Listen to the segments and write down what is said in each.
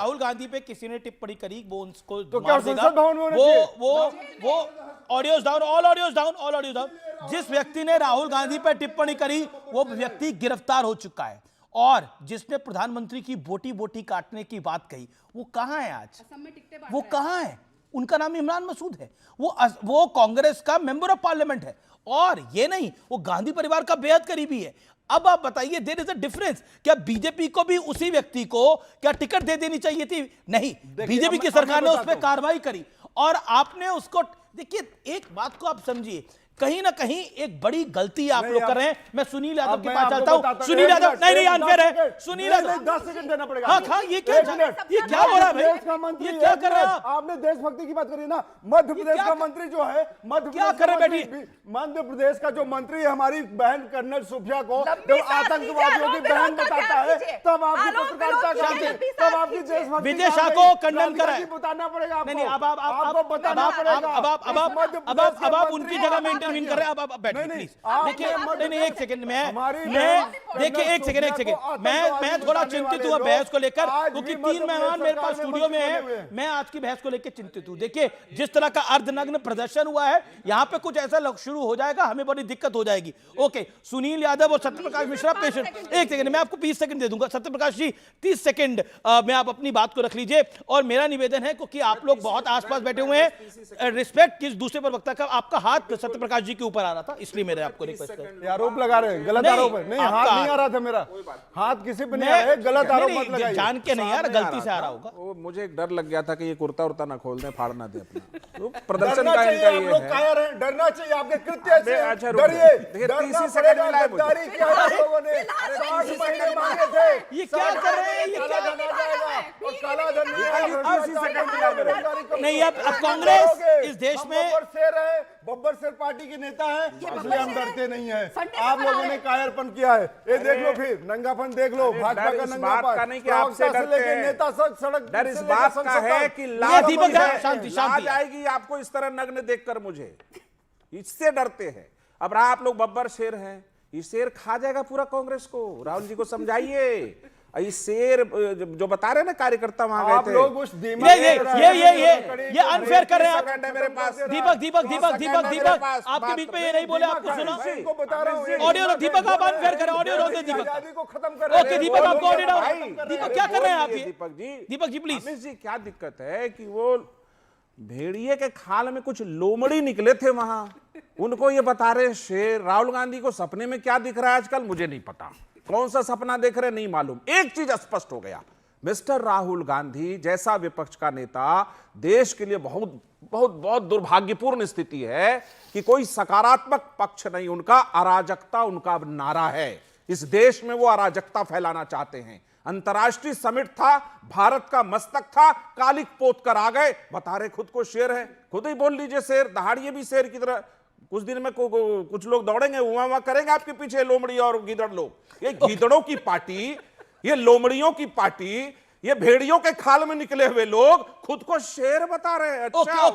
राहुल गांधी पे किसी ने टिप्पणी करी वो उसको तो क्या मार देगा। संसद भवन में होना चाहिए? वो audios down, all audios down, all audios down. जिस व्यक्ति ने राहुल गांधी पर टिप्पणी करी वो व्यक्ति गिरफ्तार हो चुका है, और जिसने प्रधानमंत्री की बोटी बोटी काटने की बात कही वो कहां है आज? वो कहां है? उनका नाम इमरान मसूद है। वो कांग्रेस का मेंबर ऑफ पार्लियामेंट है, और ये नहीं, वो गांधी परिवार का बेहद करीबी है। अब आप बताइए, देयर इज अ डिफरेंस। क्या बीजेपी को भी उसी व्यक्ति को क्या टिकट दे देनी चाहिए थी? नहीं, बीजेपी की सरकार ने उस पर कार्रवाई करी और आपने उसको, देखिए एक बात को आप समझिए, कहीं ना कहीं एक बड़ी गलती आप लोग कर रहे हैं। मैं सुनील यादव के पास चलता हूं। सुनील यादव, नहीं अनफेयर है। सुनील यादव 10 सेकंड देना पड़ेगा। हाँ, ये क्या हो रहा है भाई? ये क्या कर रहे हैं आप? आपने देशभक्ति की बात करी ना। मध्य प्रदेश का मंत्री जो है, क्या कर रहे बेटी? मध्य प्रदेश का जो मंत्री है, हमारी बहन कर्नल सुफिया को जब आतंकवादियों की बहन बताता है, तब आपकी पत्रकारिता करते हैं, तब आपकी देशभक्ति विजय शाह को कंडेम करा है। बताना पड़ेगा आपको। नहीं, अब आप उनकी जगह में इंटरवीन कर रहे हैं। अब बैठिए प्लीज। देखिए, नहीं एक सेकंड, देखिए एक सेकंड, मैं थोड़ा चिंतित हूँ बहस को लेकर, क्योंकि 3 मेहमान मेरे पास स्टूडियो में है। मैं आज की बहस को लेकर चिंतित हूँ। देखिए, जिस तरह का अर्धनग्न प्रदर्शन हुआ है, यहाँ पे कुछ ऐसा शुरू हो जाएगा, हमें बड़ी दिक्कत हो जाएगी। ओके, सुनील यादव और सत्यप्रकाश मिश्रा पेशेंट, एक सेकंड, मैं आपको 20 सेकंड दे दूंगा। सत्यप्रकाश जी 30 सेकंड में आप अपनी बात को रख लीजिए। और मेरा निवेदन है, क्योंकि आप लोग बहुत आसपास बैठे हुए हैं, रिस्पेक्ट किस दूसरे पर वक्ता का, आपका हाथ सत्यप्रकाश जी के ऊपर आ रहा था, इसलिए मेरे आपको रिक्वेस्ट है। आरोप लगा रहे हैं, गलत आरोप है। नहीं, हाथ नहीं आ रहा था मेरा, हाथ किसी पे नहीं आया, गलत आरोप मत लगाइए। जान के नहीं यार, गलती से आ रहा होगा। वो मुझे एक डर लग गया था कि ये कुर्ता उर्ता ना खोल दें, फाड़ ना दे अपना। तो प्रदर्शन का इनका ये है। कायर हैं, डरना चाहिए आपके कृत्य से। अच्छा, डरिए, देखिए, डरना 30 सेकंड पड़ेगा। मिला है मुझे। गद्दारी किया है लोगों ने, 60 महीने मांगे थे। ये क्या कर रहे हैं? ये काला क्या धन आ जाएगा, और काला धन नहीं आएगा। 30 सेकंड मिला मेरे। नहीं, अब कांग्रेस इस देश में बब्बर शेर है, बब्बर शेर पार्टी के नेता है, इसलिए हम डरते नहीं है। आप लोगों ने कायरपन किया है, ये देख लो, फिर नंगापन देख लो। भाजपा का नंगापन का नहीं कि आपसे डरते हैं, नेता सड़क डर इस बात का है कि लाज आएगी आपको इस तरह नग्न देखकर, मुझे इससे डरते हैं। अब आप लोग बब्बर शेर हैं, ये शेर खा जाएगा पूरा कांग्रेस को। राहुल जी को समझाइए, ये शेर जो बता रहे ना कार्यकर्ता वहां गए थे, लोग उस ये अनफेयर कर रहे हैं आप। मेरे पास दीपक आपके बीच में ये नहीं बोले, आपको सुना बता रहा हूँ। ऑडियो। दीपक आप अनफेयर कर रहे, ऑडियो रोक दे दीपक। आजादी को खत्म कर रहे हैं। ओके दीपक, आपको ऑडियो डाउन। भाई, दीपक क्या कर रहे हैं आप? दीपक जी प्लीज। अमित जी, क्या दिक्कत है कि वो भेड़िए के खाल में कुछ लोमड़ी निकले थे वहां, उनको ये बता रहे शेर। राहुल गांधी को सपने में क्या दिख रहा है आजकल मुझे नहीं पता, कौन सा सपना देख रहे नहीं मालूम। एक चीज स्पष्ट हो गया, मिस्टर राहुल गांधी जैसा विपक्ष का नेता, देश के लिए बहुत बहुत बहुत दुर्भाग्यपूर्ण स्थिति है कि कोई सकारात्मक पक्ष नहीं, उनका अराजकता उनका नारा है। इस देश में वो अराजकता फैलाना चाहते हैं। अंतर्राष्ट्रीय समिट था, भारत का मस्तक था, कालिक पोत कर आ गए, बता रहे खुद को शेर है। खुद ही बोल लीजिए शेर, दहाड़िए भी शेर की तरह। कुछ दिन में कुछ लोग दौड़ेंगे, वहां करेंगे आपके पीछे लोमड़ी और गीदड़ लोग। ये गीदड़ों की पार्टी, ये लोमड़ियों की पार्टी, ये भेड़ियों के खाल में निकले हुए लोग खुद को शेर बता रहे हैं। अच्छा,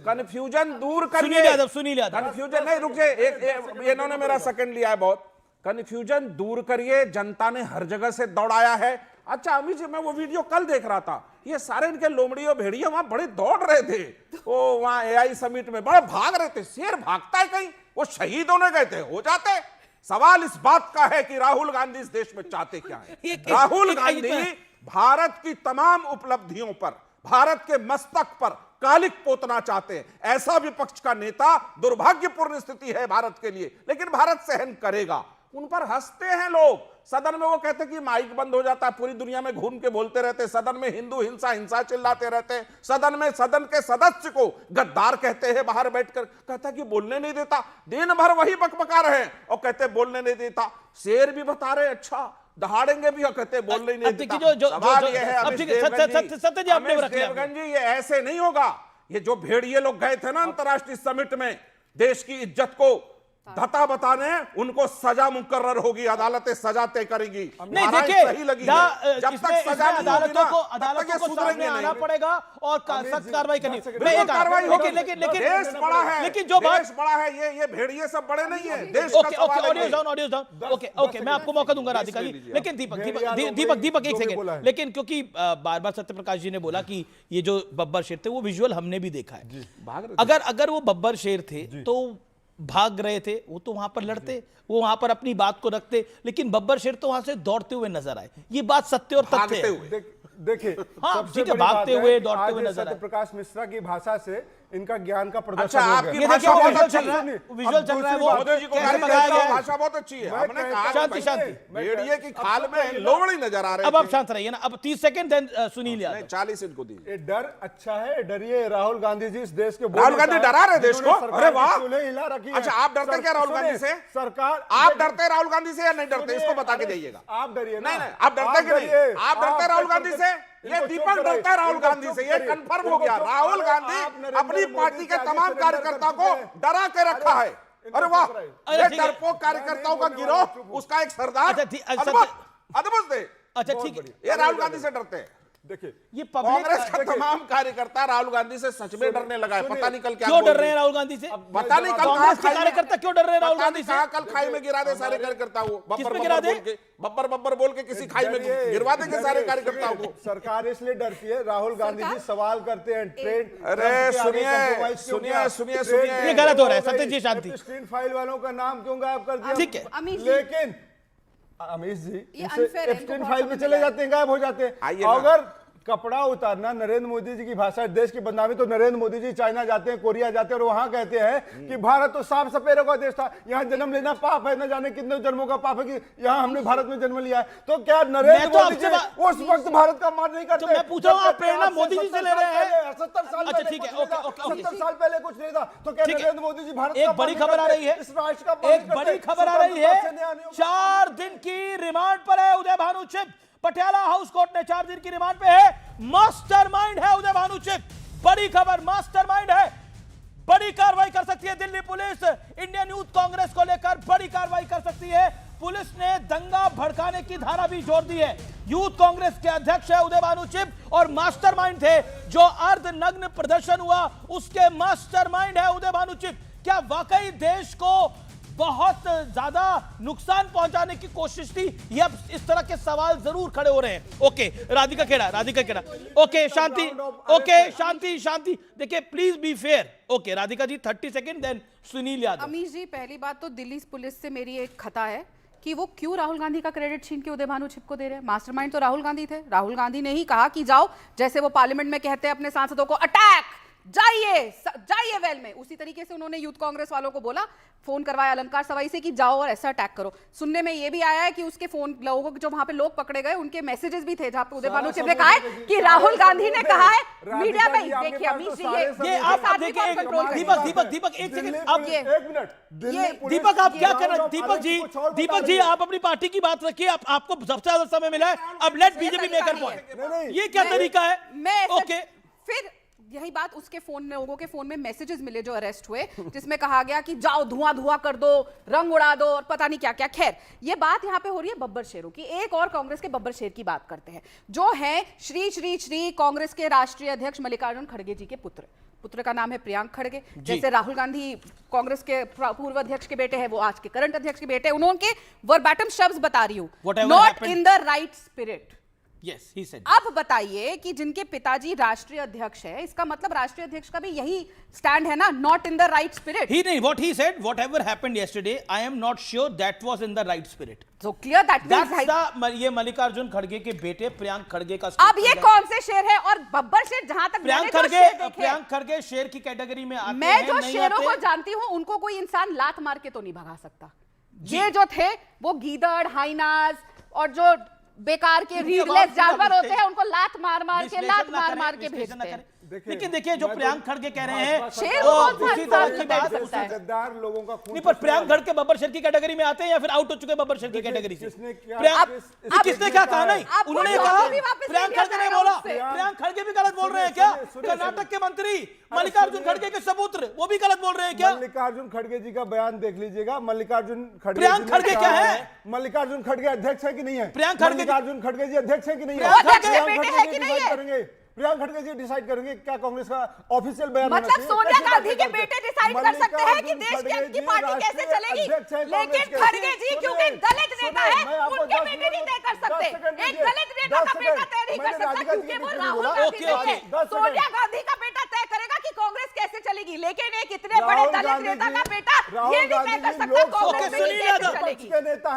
कंफ्यूजन दूर करिए। सुनील यादव कंफ्यूजन नहीं, रुक जाइए, इन्होंने मेरा सेकंड लिया है बहुत। कंफ्यूजन दूर करिए, जनता ने हर जगह से दौड़ाया है। अच्छा अमित जी, मैं वो वीडियो कल देख रहा था, ये सारे इनके लोमड़ी और भेड़िया वहां बड़े दौड़ रहे थे, वो वहां एआई समिट में बड़े भाग रहे थे। शेर भागता है कहीं? वो शहीद होने गए थे, हो जाते। सवाल इस बात का है कि राहुल गांधी इस देश में चाहते क्या है। राहुल गांधी भारत की तमाम उपलब्धियों पर, भारत के मस्तक पर कालिक पोतना चाहते हैं। ऐसा विपक्ष का नेता, दुर्भाग्यपूर्ण स्थिति है भारत के लिए, लेकिन भारत सहन करेगा। उन पर हंसते हैं लोग। सदन में वो कहते कि माइक बंद हो जाता है, पूरी दुनिया में घूम के बोलते रहते, सदन में हिंदू हिंसा हिंसा चिल्लाते रहते, सदन में सदन के सदस्य को गद्दार कहते हैं, बाहर बैठकर कहता कि बोलने नहीं देता, दिन भर वही बकबका रहे हैं और कहते बोलने नहीं देता। शेर भी बता रहे अच्छा दहाड़ेंगे भी और कहते बोलने नहीं देता। सवाल यह है अमित देवगन जी, ये ऐसे नहीं होगा। ये जो भेड़िए लोग गए थे ना अंतर्राष्ट्रीय समिट में, देश की इज्जत को धता बताने उनको सजा मुकर्रर होगी, अदालतें सजा तय करेगी। नहीं धाराएं देखिए, सही लगी है। जब तक सजा नहीं होगी ना, अदालतों को सामने आना पड़ेगा और सख्त कार्रवाई करनी। बिल्कुल कार्रवाई होगी। लेकिन देश बड़ा है, लेकिन जो बात देश बड़ा है, ये भेड़िए सब बड़े नहीं है, देश का ओके सवाल है। ऑडियो डाउन ओके मैं आपको मौका दूंगा राधिका जी। लेकिन दीपक एक सेकंड, लेकिन क्योंकि बार बार सत्यप्रकाश जी ने बोला कि ये जो बब्बर शेर थे वो विजुअल हमने भी देखा है। अगर वो बब्बर शेर थे तो भाग रहे थे, वो तो वहां पर लड़ते, वो वहां पर अपनी बात को रखते, लेकिन बब्बर शेर तो वहां से दौड़ते हुए नजर आए। ये बात सत्य और तथ्य है। देखिए, हाँ, सबसे ठीक है, बड़ी भागते बात हुए है, दौड़ते हुए आज नजर आए। सत्यप्रकाश मिश्रा की भाषा से इनका ज्ञान का प्रदर्शन अच्छा, हो गया। आपकी ये भाषा देखिए, बहुत विजुअल अच्छी चल रहा है। है, विजुअल चल रहा है, वो मोदी जी को कैसे गाली भगाया देता गया हूं, है। भाषा बहुत अच्छी है। हमने कहा कि शांति, शांति। भेड़िए की खाल में लोमड़ी नजर आ रहे अब आप थे। शांत रहिए ना। अब 30 सेकंड देन सुनील नहीं, यादव। 40 इनको दीजिए। ये डर अच्छा है, डरिए। राहुल गांधी जी इस देश के राहुल गांधी डरा रहे देश को? अरे वाह! हिला रखी है। अच्छा, आप डरते क्या राहुल गांधी से? सरकार, आप डरते राहुल गांधी से या नहीं डरते? इसको बता के जाइएगा। आप डरिए ना। नहीं, आप डरते कि नहीं? आप डरते राहुल गांधी से? ये दीपक डरता है राहुल गांधी से, ये कंफर्म हो गया। राहुल गांधी अपनी पार्टी के तमाम कार्यकर्ता को डरा के रखा है। अरे वाह, ये डरपोक कार्यकर्ताओं का गिरोह, उसका एक सरदार अद्भुत थे। अच्छा ठीक है, ये राहुल गांधी से डरते हैं। देखिए, ये कांग्रेस का पब्लिक तमाम कार्यकर्ता राहुल गांधी से सच में डरने लगा है। पता नहीं कल क्या क्यों बोल डर रहे रहे हैं राहुल गांधी से? पता नहीं कल कांग्रेस के खाई में- कार्यकर्ता क्यों डर रहे हैं राहुल पता गांधी नहीं से? कहाँ कल खाई में गिरा दे सारे कार्यकर्ता को। किसमें गिरा दे? बब्बर बोल के किसी खाई में गिरवा देंगे सारे कार्यकर्ताओं को। सरकार इसलिए डरती है, राहुल गांधी जी सवाल करते हैं ट्रेन। अरे सुनिए, ये गलत हो रहा है। सत्य जी, शांति। एप्स्टीन फाइल वालों का नाम क्यों गायब कर दिया? ठीक है। अमीश जी। लेकिन अमीश जी ये unfair है, एप्स्टीन इनको फाइल बहुत में समय चले लगा। जाते हैं, गायब हो जाते हैं। आइए ना। अगर कपड़ा उतारना नरेंद्र मोदी जी की भाषा, देश की बदनामी, तो नरेंद्र मोदी जी चाइना जाते हैं, कोरिया जाते हैं और वहां कहते हैं कि भारत तो साफ सपेरों का देश था, यहाँ जन्म लेना पाप है, न जाने कितने जन्मों का पाप है कि यहाँ हमने भारत में जन्म लिया है। तो क्या नरेंद्र तो मोदी जी आपसे उस वक्त भारत का मान नहीं करते? तो मैं पूछ रहा हूं, आप प्रेरणा मोदी जी से ले रहे हैं? 70 साल अच्छा, पहले ठीक है, कुछ नहीं था, ओके, ओके। 70 साल पहले कुछ नहीं था, तो क्या ठीक है। नरेंद्र मोदी जी भारत एक का बड़ी मान खबर आ नहीं रही है, करते? इस राष्ट्र का मान एक नहीं करते? बड़ी खबर आ रही है। स्वतंत्रता सेनानियों का- 4 दिन की रिमांड पर है उदय भानु चिप। पटियाला हाउस कोर्ट ने 4 दिन की रिमांड पे है। मास्टरमाइंड है उदय भानु चिप। बड़ी खबर, मास्टरमाइंड है। बड़ी कार्रवाई कर सकती है Delhi police. Indian youth Congress को लेकर बड़ी कार्रवाई कर सकती है। पुलिस ने दंगा भड़काने की धारा भी जोड़ दी है। यूथ कांग्रेस के अध्यक्ष है उदय भानु चिप और मास्टरमाइंड थे। जो अर्धनग्न प्रदर्शन हुआ उसके मास्टरमाइंड है उदय भानु चिप। क्या वाकई देश को बहुत ज्यादा नुकसान पहुंचाने की कोशिश थी? ये अब इस तरह के सवाल जरूर खड़े हो रहे हैं। ओके, राधिका खेड़ा। ओके, शांति। देखिए, please be fair. Okay, Radhika ji 30 second, then Sunil Yadav. Amish ji, पहली बात तो दिल्ली पुलिस से मेरी एक खता है कि वो क्यों राहुल गांधी का क्रेडिट छीन के उदय भानु चिप को दे रहे हैं। मास्टरमाइंड तो राहुल गांधी थे। राहुल गांधी ने ही कहा कि जाओ, जैसे वो पार्लियामेंट में कहते हैं अपने सांसदों को अटैक, जाइए वेल में, उसी तरीके से उन्होंने यूथ कांग्रेस वालों को बोला, फोन करवाया अलंकार सवाई से कि जाओ और ऐसा अटैक करो। सुनने में ये भी आया है कि उसके फोन लोगों जो वहां पे लोग पकड़े गए उनके मैसेजेस भी थे जहां पे उदय भानु चिप ने कहा है कि राहुल गांधी ने कहा है मीडिया में। देखिए अमीश जी, ये आप देखिए, दीपक एक सेकंड। अब ये एक मिनट, दीपक आप क्या कर रहे हैं? दीपक जी आप अपनी पार्टी की बात रखिए। आपको सबसे ज्यादा समय मिला है। अब लेट बीजेपी मेकर पॉइंट। ये क्या तरीका है? ओके, फिर यही बात, उसके फोन, लोगों के फोन में मैसेजेस मिले जो अरेस्ट हुए, जिसमें कहा गया कि जाओ धुआं कर दो, रंग उड़ा दो और पता नहीं क्या क्या। खैर, ये बात यहाँ पे हो रही है बब्बर शेरों की। एक और कांग्रेस के बब्बर शेर की बात करते हैं, जो है श्री कांग्रेस के राष्ट्रीय अध्यक्ष मल्लिकार्जुन खड़गे जी के पुत्र का नाम है प्रियांक खड़गे। जैसे राहुल गांधी कांग्रेस के पूर्व अध्यक्ष के बेटे हैं, वो आज के करंट अध्यक्ष के बेटे। उन्होंने वर्बैटम शब्द बता रही हूं, not in the right spirit. Yes, he said. अब बताइए कि जिनके पिताजी राष्ट्रीय अध्यक्ष है, इसका मतलब राष्ट्रीय अध्यक्ष का भी यही स्टैंड है ना, not in the right spirit. He नहीं, what he said, whatever happened yesterday, I am not sure that was in the right spirit. So clear that means That's the ये मल्लिकार्जुन खड़गे के बेटे प्रियांक खड़गे का। अब ये कौन से शेर है? और बब्बर शेर, जहां तक प्रियांक खड़गे शेर की कैटेगरी में आते हैं। मैं जो शेरों को जानती हूं उनको कोई इंसान लात मार के तो नहीं भगा सकता। ये जो थे वो गीदड़, हाइनास और जो बेकार के रीडलेस जानवर होते हैं, उनको लात मार के भेजते हैं। लेकिन देखिए, जो प्रियांक खड़गे कह रहे हैं, शेर को उसी तरह की बात गद्दार लोगों का खून। नहीं, पर प्रियांक खड़गे बब्बर शेर की कैटेगरी में आते हैं या फिर आउट हो चुके बब्बर शेर की कैटेगरी से? किसने क्या किसने क्या कहा? नहीं, उन्होंने कहा, प्रियांक खड़गे ने बोला से। प्रियंक खड़गे भी गलत बोल रहे हैं क्या? कर्नाटक के मंत्री मल्लिकार्जुन खड़गे के सपुत्र वो भी गलत बोल रहे हैं क्या? मल्लिकार्जुन खड़गे जी का बयान देख लीजिएगा। मल्लिकार्जुन खड़गे प्रियंक जी ने खड़गे कहा क्या है? मल्लिकार्जुन खड़गे अध्यक्ष है कि नहीं है? प्रियंक खड़गे- मल्लिकार्जुन खड़गे जी अध्यक्ष है कि नहीं है? प्रियंक खड़गे प्रियंक बेटे खड़गे है जी कि नहीं डिसाइड है? करेंगे। प्रियंक खड़गे जी डिसाइड करेंगे क्या कांग्रेस का ऑफिशियल बयान होना मतलब चाहिए? सोनिया कैसे गांधी के बातें बेटे करते हैं? डिसाइड कर सकते हैं कि देश मल्लिकार्जुन की खड़गे पार्टी जी कैसे राष्ट्रीय चलेगी, अध्यक्ष हैं लेकिन कांग्रेस के। खड़गे जी सुनिए, क्योंकि दलित नेता सुनिए, है, मैं आपको उनके 10 बेटे नहीं तय कर सकते। 10 सेकंड एक दीजिए, दलित नेता 10 का बेटा सेकंड। तय नहीं कर मैंने सकता राधिका जी क्योंकि के वो बीच में राहुल बोला। गांधी ओके, नहीं है। ओके। 10 सेकंड। सोनिया गांधी का बेटा तय करेगा कि कांग्रेस कैसे चलेगी, लेकिन एक इतने बड़े राहुल दलित गांधी नेता जी- का बेटा राहुल ये नहीं तय गांधी कर जी सकता लोकसभा ओके, कांग्रेस सुनील कैसे यादव। चलेगी। के नेता